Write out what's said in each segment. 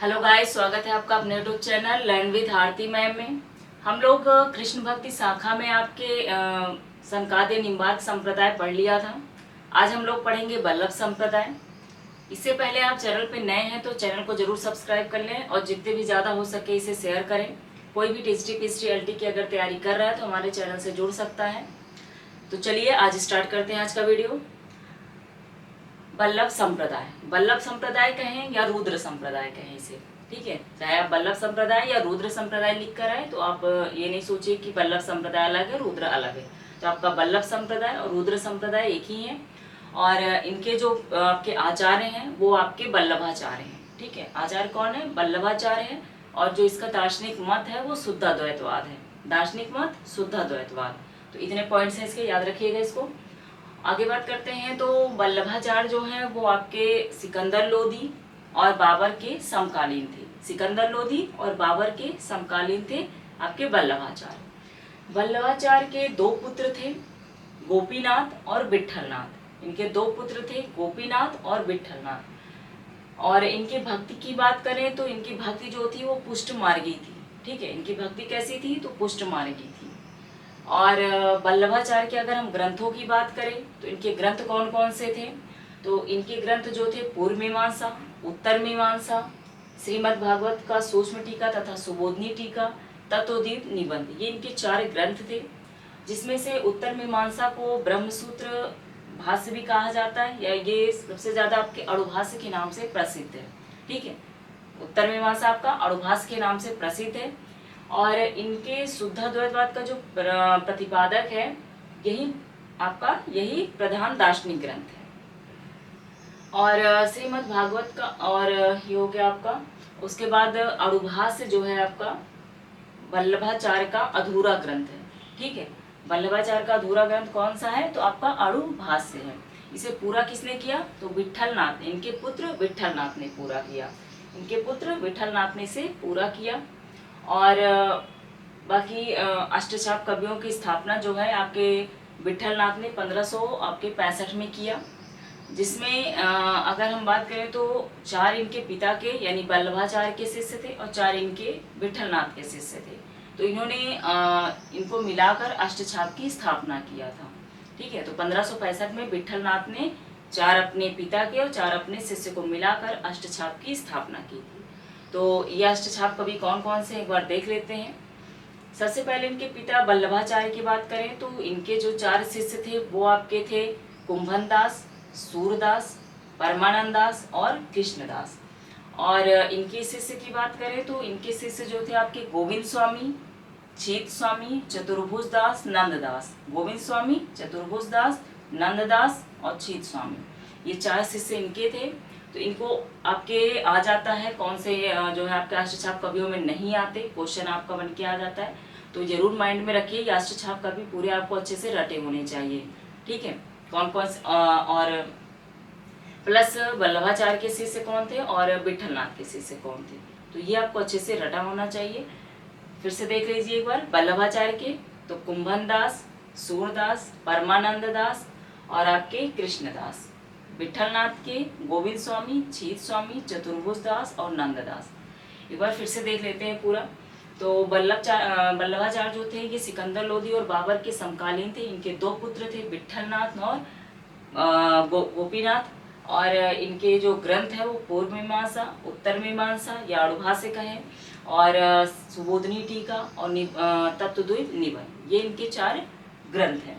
Hello guys, स्वागत है आपका अपने YouTube channel learn with Aarti ma'am में। हम लोग कृष्ण भक्ति शाखा में आपके सनकादि निम्बार्क संप्रदाय पढ़ लिया था। आज हम लोग पढ़ेंगे वल्लभ संप्रदाय। इससे पहले आप चैनल पे नए हैं तो चैनल को जरूर सब्सक्राइब कर लें और जितने भी ज़्यादा हो सके इसे शेयर करें। कोई भी टीजीटी पीएचडी एलटी की अगर तैयारी कर रहा है तो हमारे चैनल से जुड़ सकता है। तो चलिए आज स्टार्ट करते हैं आज का वीडियो। वल्लभ संप्रदाय, वल्लभ संप्रदाय कहें या रुद्र संप्रदाय कहें इसे, ठीक है। चाहे आप वल्लभ संप्रदाय या रुद्र संप्रदाय लिख कर आए तो आप ये नहीं सोचिए कि वल्लभ संप्रदाय अलग है रुद्र अलग है। तो आपका वल्लभ संप्रदाय और रुद्र संप्रदाय एक ही है और इनके जो आपके आचार्य हैं वो आपके वल्लभाचार्य हैं, ठीक है। आचार्य कौन है? वल्लभाचार्य है। और जो इसका दार्शनिक मत है वो शुद्ध अद्वैतवाद है। दार्शनिक मत शुद्ध अद्वैतवाद। तो इतने पॉइंट्स हैं इसके, याद रखिएगा इसको। आगे बात करते हैं तो वल्लभाचार्य जो हैं वो आपके सिकंदर लोदी और बाबर के समकालीन थे। सिकंदर लोदी और बाबर के समकालीन थे आपके वल्लभाचार्य। वल्लभाचार्य के दो पुत्र थे, गोपीनाथ और विट्ठलनाथ। इनके दो पुत्र थे, गोपीनाथ और विट्ठलनाथ। और इनकी भक्ति की बात करें तो इनकी भक्ति जो थी वो पुष्ट मार्गी थी, ठीक है। इनकी भक्ति कैसी थी? तो पुष्ट मार्गी थी। और वल्लभाचार्य के अगर हम ग्रंथों की बात करें तो इनके ग्रंथ कौन कौन से थे? तो इनके ग्रंथ जो थे पूर्व मीमांसा, उत्तर मीमांसा, श्रीमद् भागवत का सूक्ष्म टीका तथा सुबोधनी टीका, तत्वोदीप निबंध, ये इनके 4 ग्रंथ थे। जिसमें से उत्तर मीमांसा को ब्रह्मसूत्र भाष्य भी कहा जाता है, या ये सबसे ज्यादा आपके अणुभाष्य के नाम से प्रसिद्ध है, ठीक है। उत्तर मीमांसा आपका अणुभाष्य के नाम से प्रसिद्ध है। और इनके शुद्ध अद्वैतवाद का जो प्रतिपादक है यही प्रधान दार्शनिक ग्रंथ है। और श्रीमद् भागवत का और ये हो गया आपका। उसके बाद अणुभाष्य जो है आपका वल्लभाचार्य का अधूरा ग्रंथ है, ठीक है। वल्लभाचार्य का अधूरा ग्रंथ कौन सा है? तो आपका अणुभाष्य है। इसे पूरा किसने किया? तो विट्ठलनाथ ने, इनके पुत्र विट्ठलनाथ ने पूरा किया। इनके पुत्र विट्ठलनाथ ने इसे पूरा किया। और बाकी अष्टचाप कवियों की स्थापना जो है आपके विट्ठलनाथ ने 1565 में किया। जिसमें अगर हम बात करें तो 4 इनके पिता के यानी वल्लभाचार्य के शिष्य थे और 4 इनके विट्ठलनाथ के शिष्य थे। तो इन्होंने इनको मिलाकर अष्टचाप की स्थापना किया था, ठीक है। तो 1565 में विट्ठलनाथ ने 4 अपने पिता के और 4 अपने शिष्य को मिलाकर अष्टचाप की स्थापना की थी। तो ये अष्टचाप कवि कौन कौन से एक बार देख लेते हैं। सबसे पहले इनके पिता वल्लभाचार्य की बात करें तो इनके जो 4 शिष्य थे वो आपके थे कुंभनदास, सूरदास, परमानंद दास और कृष्णदास। और इनके शिष्य की बात करें तो इनके शिष्य जो थे आपके गोविंद स्वामी, छीत स्वामी, चतुर्भुज दास, नंददास। गोविंद स्वामी, चतुर्भुज दास, नंददास और छीत स्वामी, ये 4 शिष्य इनके थे। तो इनको आपके आ जाता है कौन से जो है आपके अष्टचाप कवियों में नहीं आते, क्वेश्चन आपका बन के आ जाता है। तो जरूर माइंड में रखिए ये अष्टचाप कवि पूरे आपको अच्छे से रटे होने चाहिए, ठीक है। कौन कौन से और प्लस वल्लभाचार्य के शिष्य कौन थे और विट्ठलनाथ के शिष्य कौन थे, तो ये आपको अच्छे से रटा होना चाहिए। फिर से देख लीजिए एक बार। वल्लभाचार्य के तो कुंभन दास, सूरदास, परमानंद दास और आपके कृष्णदास। विट्ठलनाथ के गोविंद स्वामी, छीत स्वामी, चतुर्भुज दास और नंददास। एक बार फिर से देख लेते हैं पूरा। तो वल्लभाचार्य जो थे ये सिकंदर लोदी और बाबर के समकालीन थे। इनके 2 पुत्र थे, विट्ठलनाथ और गोपीनाथ। और इनके जो ग्रंथ है वो पूर्व मीमांसा, उत्तर मीमांसा या अणुभाष्य का है और सुबोधनी टीका और तत्वद्वैत निबंध, ये इनके 4 ग्रंथ हैं।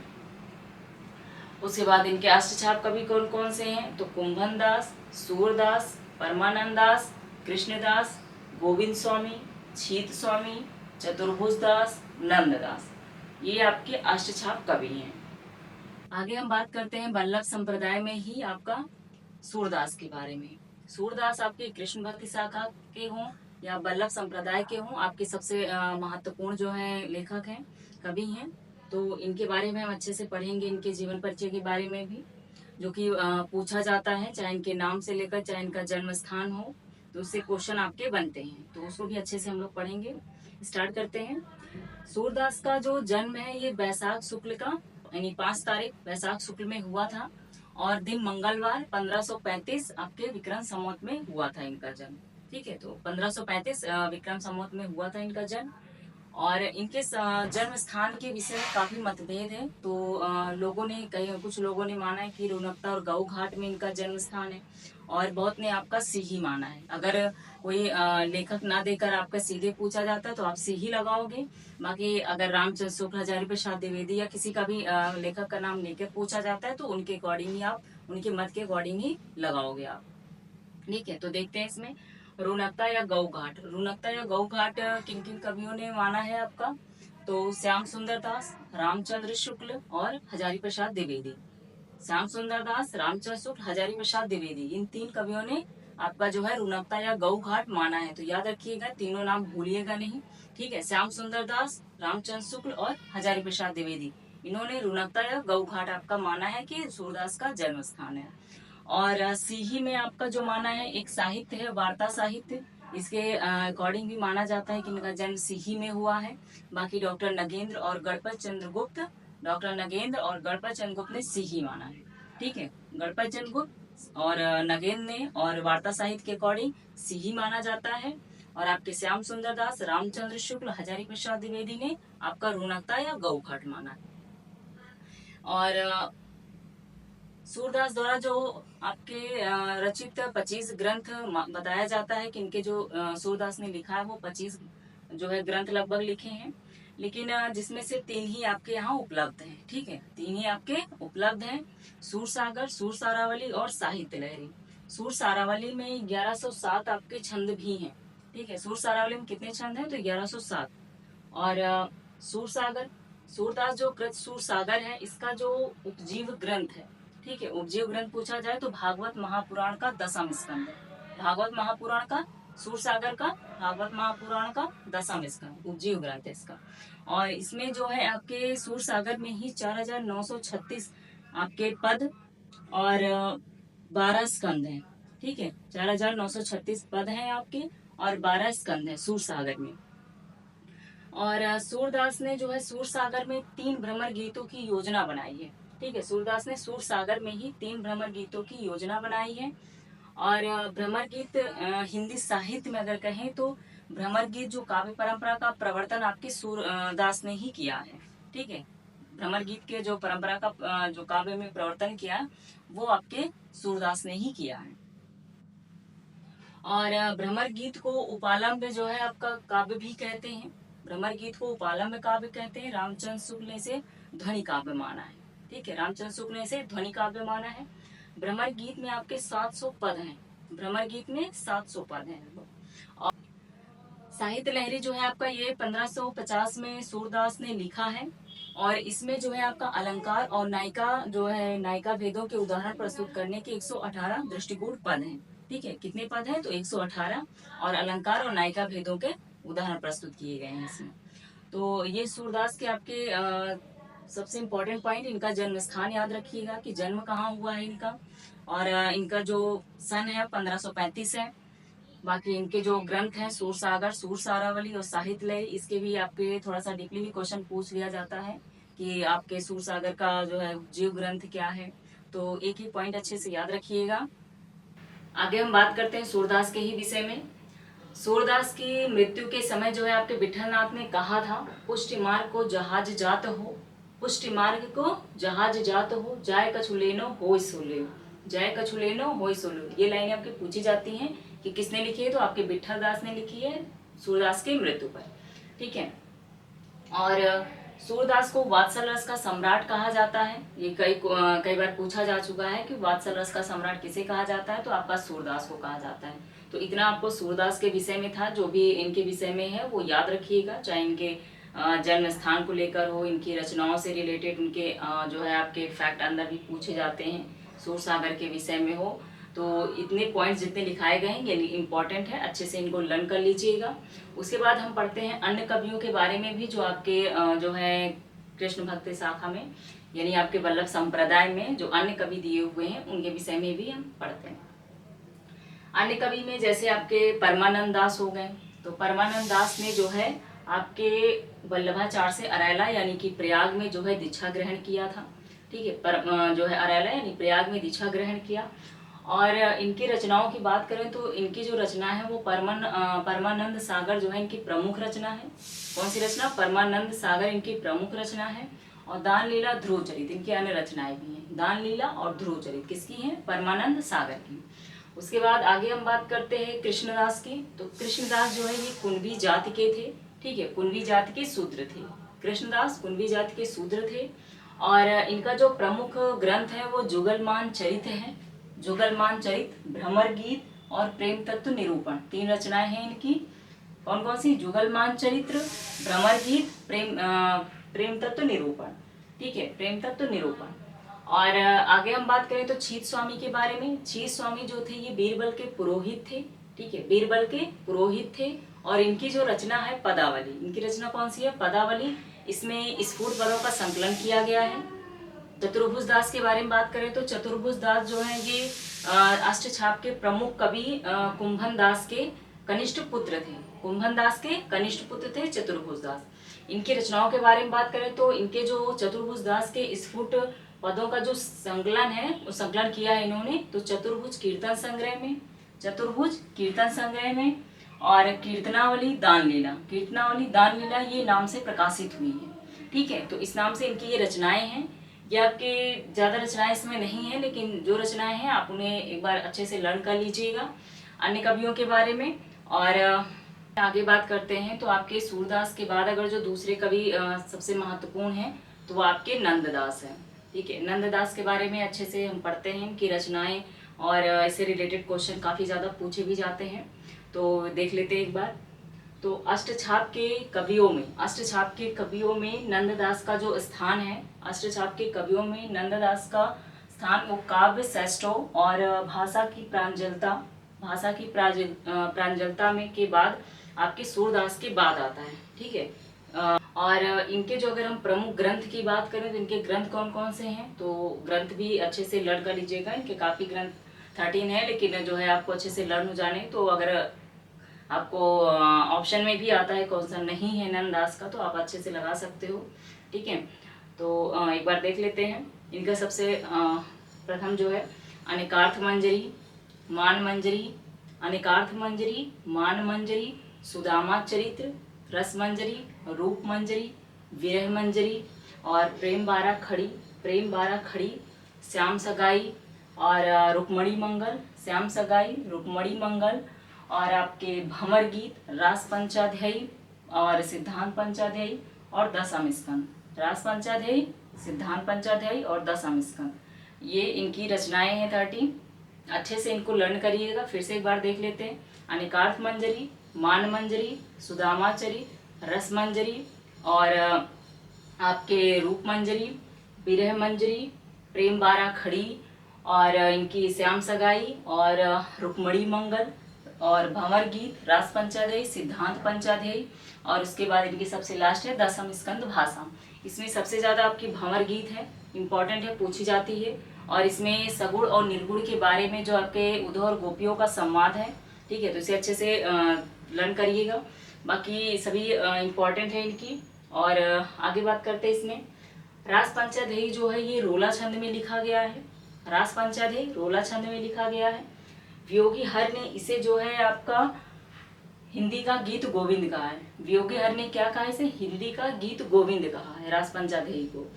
उसके बाद इनके अष्टचाप कवि कौन कौन से हैं? तो कुंभन दास, सूरदास, परमानंद दास, कृष्णदास, गोविंद स्वामी, छीत स्वामी, चतुर्भुज दास, नंददास, ये आपके अष्टचाप कवि हैं। आगे हम बात करते हैं वल्लभ संप्रदाय में ही आपका सूरदास के बारे में। सूरदास आपके कृष्ण भक्ति शाखा के हों या वल्लभ संप्रदाय के हों, आपके सबसे महत्वपूर्ण जो है लेखक हैं, कवि हैं। तो इनके बारे में हम अच्छे से पढ़ेंगे, इनके जीवन परिचय के बारे में भी, जो कि पूछा जाता है, चाहे इनके नाम से लेकर चाहे इनका जन्म स्थान हो, तो उससे क्वेश्चन आपके बनते हैं। तो उसको भी अच्छे से हम लोग पढ़ेंगे। स्टार्ट करते हैं। सूरदास का जो जन्म है ये बैसाख शुक्ल का यानी 5 तारीख बैसाख शुक्ल में हुआ था और दिन मंगलवार 1535 आपके विक्रम संवत में हुआ था इनका जन्म। ठीक है, तो 1535 विक्रम संवत में हुआ था इनका जन्म। और इनके जन्म स्थान के विषय में काफी मतभेद है। तो लोगों ने कई कुछ लोगों ने माना है कि रोनकता और गऊ घाट में इनका जन्म स्थान है, और बहुत ने आपका सीही माना है। अगर कोई लेखक ना देकर आपका सीधे पूछा जाता है तो आप सीही लगाओगे। बाकी अगर रामचंद्र शुक्ल, हजारी प्रसाद द्विवेदी या किसी का भी लेखक का नाम लेकर पूछा जाता है तो उनके अकॉर्डिंग ही आप, उनके मत के अकॉर्डिंग ही लगाओगे आप। ठीक है, तो देखते हैं इसमें रोनकता या गऊ घाट। रोनकता या गऊ घाट किन किन कवियों ने माना है आपका? तो श्याम सुंदर दास, रामचंद्र शुक्ल और हजारी प्रसाद द्विवेदी। श्याम सुंदर दास, रामचंद्र शुक्ल, हजारी प्रसाद द्विवेदी, इन तीन कवियों ने आपका जो है रोनकता या गऊ घाट माना है। तो याद रखिएगा, तीनों नाम भूलिएगा नहीं। ठीक है, श्याम सुंदर दास, रामचंद्र शुक्ल और हजारी प्रसाद द्विवेदी, इन्होंने रोनकता या गऊ घाट आपका माना है कि सूरदास का जन्म स्थान है। और सीही में आपका जो माना है एक साहित्य है, वार्ता साहित्य, इसके अकॉर्डिंग भी माना जाता है कि इनका जन्म सीही में हुआ है। बाकी डॉक्टर नगेंद्र और गणपत चंद्र गुप्त, डॉक्टर नगेंद्र और गणपत चंद्र गुप्त ने सीही माना है। ठीक है, गणपत चंद्र गुप्त और नगेंद्र ने और वार्ता साहित्य के अकॉर्डिंग सीही माना जाता है। और आपके श्याम सुंदर दास, रामचंद्र शुक्ल, हजारी प्रसाद द्विवेदी ने आपका रोनकता या गऊ घाट माना है। और सूरदास द्वारा जो आपके रचित 25 ग्रंथ बताया जाता है कि इनके जो सूरदास ने लिखा है वो 25 जो है ग्रंथ लगभग लिखे हैं। लेकिन जिसमें से 3 ही आपके यहाँ उपलब्ध हैं। ठीक है, 3 ही आपके उपलब्ध हैं, सूर सागर, सूर सारावली और साहित्य लहरी। सूर सारावली में 1107 आपके छंद भी हैं। ठीक है, सूर सारावली में कितने छंद हैं? तो 1107। और सूर सागर, सूरदास जो कृत सूर सागर है, इसका जो उपजीव ग्रंथ है, ठीक है, उपजीव ग्रंथ पूछा जाए तो भागवत महापुराण का 10वां स्कंद है। भागवत महापुराण का, सूर सागर का भागवत महापुराण का 10वां स्कंद उपजीव ग्रंथ है इसका। और इसमें जो है आपके सूर सागर में ही 4936 आपके पद और 12 स्कंद हैं। ठीक है, 4936 पद हैं आपके और 12 स्कंद है सूर सागर में। और सूरदास ने जो है सूर सागर में 3 भ्रमर गीतों की योजना बनाई है। ठीक है, सूरदास ने सूर सागर में ही 3 भ्रमर गीतों की योजना बनाई है। और भ्रमर गीत हिंदी साहित्य में अगर कहें तो भ्रमर गीत जो काव्य परंपरा का प्रवर्तन आपके सूरदास ने ही किया है। ठीक है, भ्रमर गीत के जो परंपरा का जो काव्य में प्रवर्तन किया वो आपके सूरदास ने ही किया है। और भ्रमर गीत को उपालंब जो है आपका काव्य भी कहते हैं। भ्रमर गीत को उपालंब काव्य कहते हैं। रामचंद्र शुक्ल ने इसे ध्वनि काव्य माना है। ठीक है, रामचंद्र शुक्ल ने इसे ध्वनि काव्य माना है। भ्रमर गीत में आपके 700 पद हैं। भ्रमर गीत में 700 पद हैं। और साहित्य लहरी जो है आपका ये 1550 में सूरदास ने लिखा है। और इसमें जो है आपका अलंकार और नायिका जो है नायिका भेदों के उदाहरण प्रस्तुत करने के 118 दृष्टिगुण पद हैं। ठीक है, कितने पद हैं? तो 118। और अलंकार और नायिका भेदों के उदाहरण प्रस्तुत किए गए हैं इसमें। तो ये सूरदास के आपके सबसे इम्पोर्टेंट पॉइंट, इनका जन्म स्थान याद रखिएगा कि जन्म कहाँ हुआ है इनका। और इनका जो सन है 1535 है। बाकी इनके जो ग्रंथ हैं सूर सागर, सूर सारावली और साहित्य लय, इसके भी आपके थोड़ा सा डीपली भी क्वेश्चन पूछ लिया जाता है कि आपके सूर सागर का जो है जीव ग्रंथ क्या है। तो एक ही पॉइंट अच्छे से याद रखिएगा। आगे हम बात करते हैं सूरदास के ही विषय में। सूरदास की मृत्यु के समय जो है आपके विठलनाथ ने कहा था, पुष्टि मार्ग को जहाज जात हो, पुष्टि मार्ग को जहाज जात हो, जाय कछु लेनो होय सो लेनो, जाय कछु लेनो होय सो लेनो। ये लाइनें आपकी पूछी जाती हैं कि किसने लिखी है, तो आपके विठल दास ने लिखी है सूरदास की मृत्यु पर। ठीक है, और सूरदास को वात्सल रस का सम्राट कहा जाता है। ये कई बार पूछा जा चुका है कि वात्सल रस का सम्राट किसे कहा जाता है, तो आपका सूरदास को कहा जाता है। तो इतना आपको सूरदास के विषय में था, जो भी इनके विषय में है वो याद रखिएगा, चाहे इनके जन्म स्थान को लेकर हो, इनकी रचनाओं से रिलेटेड उनके जो है आपके फैक्ट अंदर भी पूछे जाते हैं, सूर सागर के विषय में हो। तो इतने पॉइंट्स जितने लिखाए गए हैं ये इम्पॉर्टेंट है, अच्छे से इनको लर्न कर लीजिएगा। उसके बाद हम पढ़ते हैं अन्य कवियों के बारे में भी, जो आपके जो है कृष्ण भक्त शाखा में, यानी आपके वल्लभ संप्रदाय में जो अन्य कवि दिए हुए हैं उनके विषय में भी हम पढ़ते हैं। अन्य कवि में जैसे आपके परमानंद दास हो गए। तो परमानंद दास ने जो है आपके वल्लभाचार्य से अरैला यानी कि प्रयाग में जो है दीक्षा ग्रहण किया था। ठीक है, जो है अरैला यानी प्रयाग में दीक्षा ग्रहण किया। और इनकी रचनाओं की बात करें तो इनकी जो रचना है वो परमानंद सागर जो है इनकी प्रमुख रचना है। कौन सी रचना? परमानंद सागर इनकी प्रमुख रचना है। और दान लीला, ध्रुव चरित इनकी अन्य रचनाएं भी हैं। दान लीला और ध्रुव चरित किसकी हैं? परमानंद सागर की। उसके बाद आगे हम बात करते हैं कृष्णदास की। तो कृष्णदास जो है ये कुणबी जाति के थे, ठीक है, कुणबी जाति के शूद्र थे। कृष्णदास कुणबी जाति के शूद्र थे और इनका जो प्रमुख ग्रंथ है वो जुगलमान चरित है। जुगलमान चरित, भ्रमर गीत और प्रेम तत्व निरूपण, 3 रचनाएं हैं इनकी। कौन कौन सी? जुगलमान चरित्र, भ्रमर गीत, प्रेम तत्व निरूपण, ठीक है, प्रेम तत्व निरूपण। और आगे हम बात करें तो छीत स्वामी के बारे में। छीत स्वामी जो थे ये बीरबल के पुरोहित थे, ठीक है, बीरबल के पुरोहित थे। और इनकी जो रचना है पदावली, इनकी रचना कौन सी है? पदावली। इसमें स्फुट पदों का संकलन किया गया है। चतुर्भुज दास के बारे में बात करें तो चतुर्भुज दास जो है ये अष्टछाप के प्रमुख कवि कुंभन दास के कनिष्ठ पुत्र थे। कुंभन दास के कनिष्ठ पुत्र थे चतुर्भुज दास। इनकी रचनाओं के बारे में बात करें तो इनके जो चतुर्भुज दास के स्फुट पदों का जो संकलन है वो संकलन किया है इन्होंने तो चतुर्भुज कीर्तन संग्रह में, चतुर्भुज कीर्तन संग्रह में। और कीर्तनावली दान लीला, कीर्तनावली दान लीला ये नाम से प्रकाशित हुई है, ठीक है। तो इस नाम से इनकी ये रचनाएं हैं। ये आपके ज़्यादा रचनाएं इसमें नहीं है, लेकिन जो रचनाएं हैं आप उन्हें एक बार अच्छे से लर्न कर लीजिएगा अन्य कवियों के बारे में। और आगे बात करते हैं तो आपके सूरदास के बाद अगर जो दूसरे कवि सबसे महत्वपूर्ण हैं तो वो आपके नंददास हैं, ठीक है। नंददास के बारे में अच्छे से हम पढ़ते हैं इनकी रचनाएं और इससे रिलेटेड क्वेश्चन काफ़ी ज़्यादा पूछे भी जाते हैं, तो देख लेते हैं एक बार। तो अष्टछाप के कवियों में, अष्टछाप के कवियों में नंददास का जो स्थान है, अष्टछाप के कवियों में नंददास का स्थान वो काव्य श्रेष्ठों और भाषा की प्रांजलता, भाषा की प्रांजलता में के बाद आपके सूरदास के बाद आता है, ठीक है। और इनके जो अगर हम प्रमुख ग्रंथ की बात करें तो इनके ग्रंथ कौन कौन से हैं, तो ग्रंथ भी अच्छे से लर्न कर लीजिएगा। इनके काफ़ी ग्रंथ 13 है, लेकिन जो है आपको अच्छे से लर्न हो जाने, तो अगर आपको ऑप्शन में भी आता है क्वेश्चन नहीं है नंददास का तो आप अच्छे से लगा सकते हो, ठीक है। तो एक बार देख लेते हैं। इनका सबसे प्रथम जो है अनेकार्थ मंजरी, मान मंजरी, अनेकार्थ मंजरी, मान मंजरी, सुदामा चरित्र, रस मंजरी, रूप मंजरी, विरह मंजरी और प्रेम बारा खड़ी, प्रेम बारा खड़ी, श्याम सगाई और रुक्मणी मंगल, श्याम सगाई, रुक्मणी मंगल और आपके भंवर गीत, रास पंचाध्यायी और सिद्धांत पंचाध्यायी और दशम स्कंद, रास पंचाध्यायी, सिद्धांत पंचाध्यायी और दशम स्कंद, ये इनकी रचनाएं हैं 13। अच्छे से इनको लर्न करिएगा। फिर से एक बार देख लेते हैं। अनेकार्थ मंजरी, मान मंजरी, सुदामा चरित, रस मंजरी और आपके रूप मंजरी, विरह मंजरी, प्रेम बारा खड़ी और इनकी श्याम सगाई और रुक्मणी मंगल और भंवर गीत, रास पंचाध्यायी, सिद्धांत पंचाध्यायी और उसके बाद इनकी सबसे लास्ट है दशम स्कंद भाषा। इसमें सबसे ज़्यादा आपकी भंवर गीत है, इम्पॉर्टेंट है, पूछी जाती है। और इसमें सगुण और निर्गुण के बारे में जो आपके उद्धव और गोपियों का संवाद है, ठीक है, तो इसे अच्छे से लर्न करिएगा। बाकी सभी इम्पॉर्टेंट है इनकी। और आगे बात करते हैं इसमें रास पंचाध्यायी जो है ये रोला छंद में लिखा गया है, रास पंचाध्यायी रोला छंद में लिखा गया है। वियोगी हर ने इसे जो है आपका हिंदी का गीत गोविंद कहा है। वियोगी हर ने क्या कहा, इसे हिंदी का गीत गोविंद कहा है रास पंचाध्यायी को।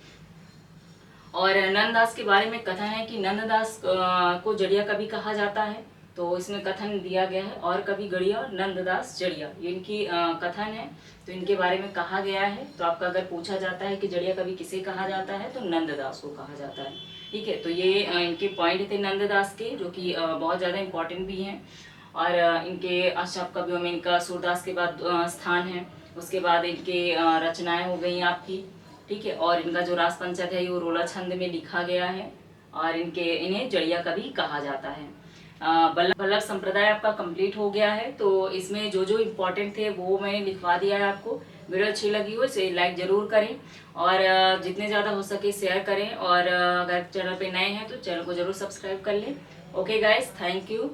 और नंददास के बारे में कथन है कि नंददास को जड़िया कवि कहा जाता है, तो इसमें कथन दिया गया है और कवि गड़िया और नंददास जड़िया, ये इनकी कथन है। तो इनके बारे में कहा गया है। तो आपका अगर पूछा जाता है कि जड़िया कवि किसे कहा जाता है तो नंददास को कहा जाता है, ठीक है। तो ये इनके पॉइंट थे नंददास के, जो कि बहुत ज़्यादा इम्पोर्टेंट भी हैं। और इनके अष्टछाप कवियों में इनका सूरदास के बाद स्थान है। उसके बाद इनके रचनाएं हो गई आपकी, ठीक है। और इनका जो रास पंचाध्यायी वो रोला छंद में लिखा गया है और इन्हें जड़िया कवि कहा जाता है। बल्लभ संप्रदाय आपका कंप्लीट हो गया है। तो इसमें जो जो इम्पोर्टेंट थे वो मैंने लिखवा दिया है आपको। वीडियो अच्छी लगी हो इसे लाइक ज़रूर करें और जितने ज़्यादा हो सके शेयर करें। और अगर चैनल पे नए हैं तो चैनल को ज़रूर सब्सक्राइब कर लें। Okay guys, thank you.